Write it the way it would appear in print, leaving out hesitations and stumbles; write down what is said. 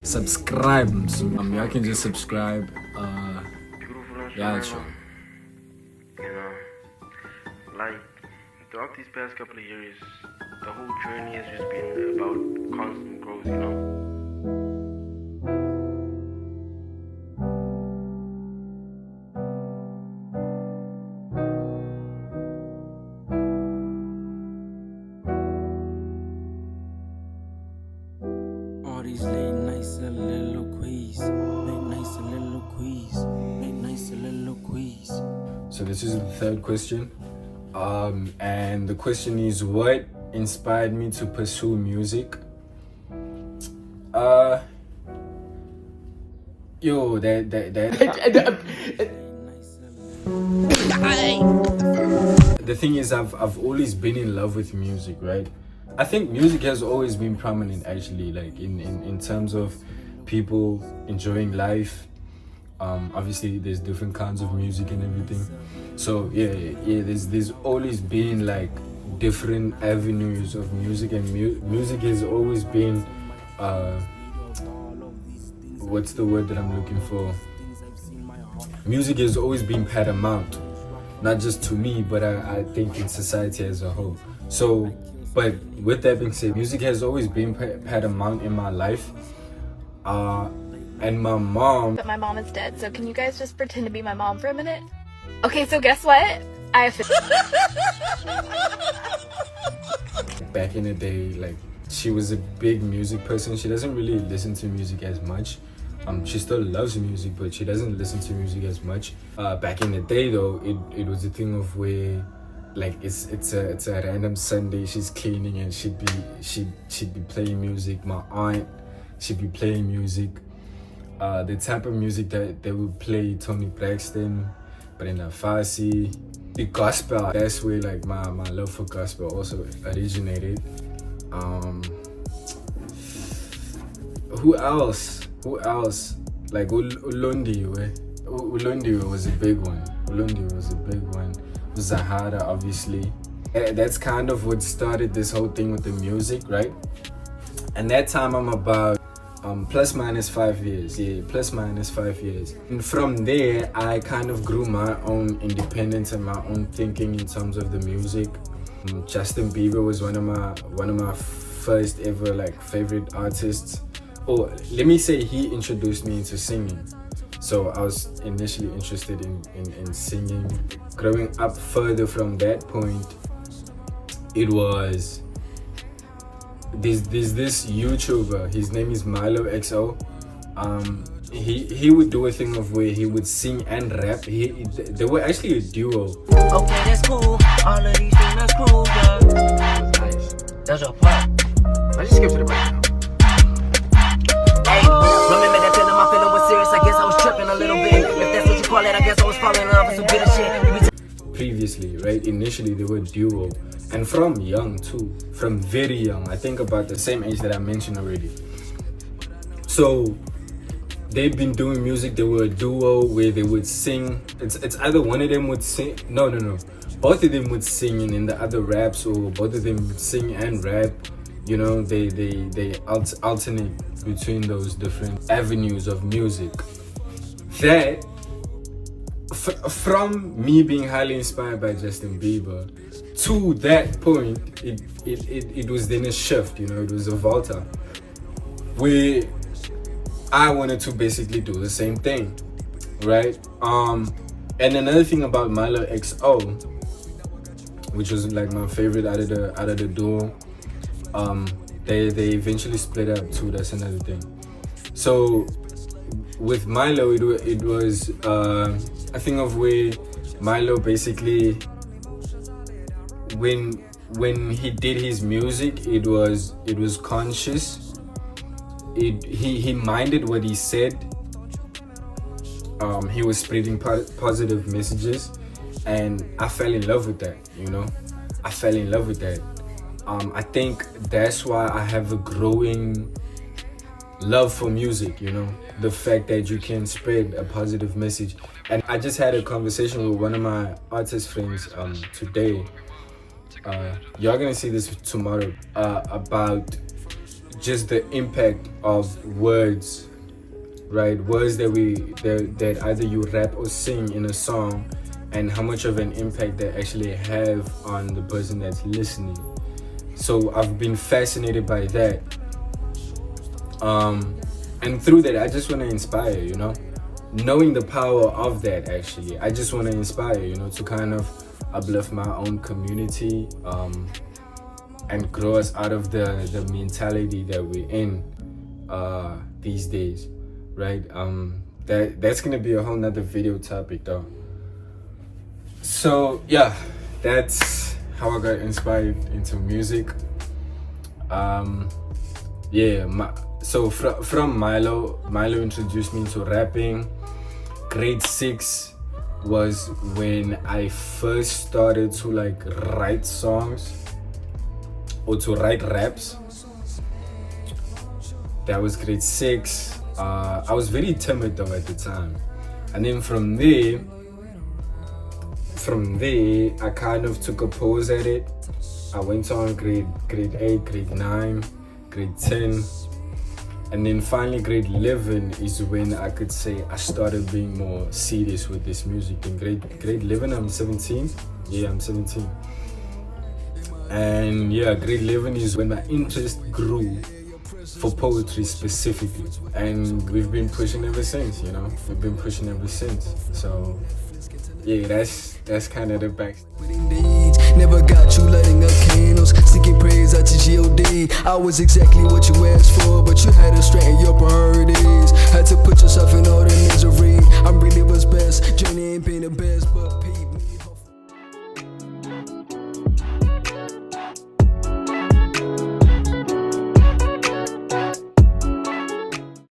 subscribe. Y'all can just subscribe. Yeah, sure. You know, like throughout these past couple of years, the whole journey has just been about constant growth, you know. All these late nights soliloquies, late night soliloquies, late night soliloquies. So this is the third question. And the question is, what inspired me to pursue music? The thing is, I've always been in love with music, right? I think music has always been prominent, actually, like in terms of people enjoying life. Obviously there's different kinds of music and everything, so yeah, there's always been like different avenues of music, and music has always been what's the word that I'm looking for? Music has always been paramount, not just to me, but I think in society as a whole. So, but with that being said, music has always been paramount in my life. And my mom... But my mom is dead, so can you guys just pretend to be my mom for a minute? Okay, so guess what? Back in the day, like, she was a big music person. She doesn't really listen to music as much. She still loves music, but she doesn't listen to music as much. Back in the day, though, it was a thing of where, like, it's a random Sunday, she's cleaning and she'd be playing music. My aunt, she'd be playing music. The type of music that they would play, Tony Braxton, Brenda Fassie, the gospel. That's where like my love for gospel also originated. Who else? Like Ulondiwe was a big one. Zahara, obviously. That's kind of what started this whole thing with the music, right? And that time I'm about plus minus 5 years. And from there I kind of grew my own independence and my own thinking in terms of the music. Justin Bieber was one of my first ever like favorite artists. Or let me say, he introduced me into singing. So I was initially interested in singing. Growing up further from that point, it was there's this YouTuber, his name is BLU-SA. He would do a thing of where he would sing and rap. They were actually a duo. Okay, that's cool. All of these things, that's cool, girl. That's nice. That's your part. Let's just skip to the break now. Hey, remember that feeling? My feeling was serious. I guess I was tripping a little bit. If that's what you call it, I guess I was falling in love with some bitter shit. Previously, right? Initially, they were a duo. And from young too, from very young, I think about the same age that I mentioned already. So they've been doing music. They were a duo where they would sing. It's either one of them would sing. No. Both of them would sing and then the other raps, or both of them would sing and rap. You know, they alternate between those different avenues of music. That from me being highly inspired by Justin Bieber, to that point, it was then a shift, you know, it was a volta, where I wanted to basically do the same thing, right? And another thing about BLU-SA, which was like my favorite out of the duo, they eventually split up too. That's another thing. So with Milo, it was a thing of where Milo basically, when he did his music, it was conscious. He minded what he said. He was spreading positive messages, and I fell in love with that. You know, I fell in love with that. I think that's why I have a growing love for music. You know, the fact that you can spread a positive message. And I just had a conversation with one of my artist friends today. You're gonna see this tomorrow, about just the impact of words, right? Words that either you rap or sing in a song, and how much of an impact they actually have on the person that's listening. So I've been fascinated by that. And through that, I just want to inspire, you know, knowing the power of that. Actually, I just want to inspire, you know, to kind of uplift my own community, and grow us out of the mentality that we're in these days, right? That's gonna be a whole nother video topic though. So yeah, that's how I got inspired into music. So from Milo introduced me to rapping. Grade 6 was when I first started to like write songs or to write raps. That was grade 6. I was very timid though at the time, and then from there I kind of took a pause at it. I went on grade 8, grade 9, grade 10, and then finally grade 11 is when I could say I started being more serious with this music. In grade 11, I'm 17. Yeah, I'm 17. And yeah, grade 11 is when my interest grew for poetry specifically, and we've been pushing ever since, you know. So yeah, that's kind of the back. Never got you lighting up candles, singing praise out to G.O.D. I was exactly what you asked for, but you had to straighten your priorities. Had to put yourself in all the misery. I'm really what's best, journey ain't been the best, but people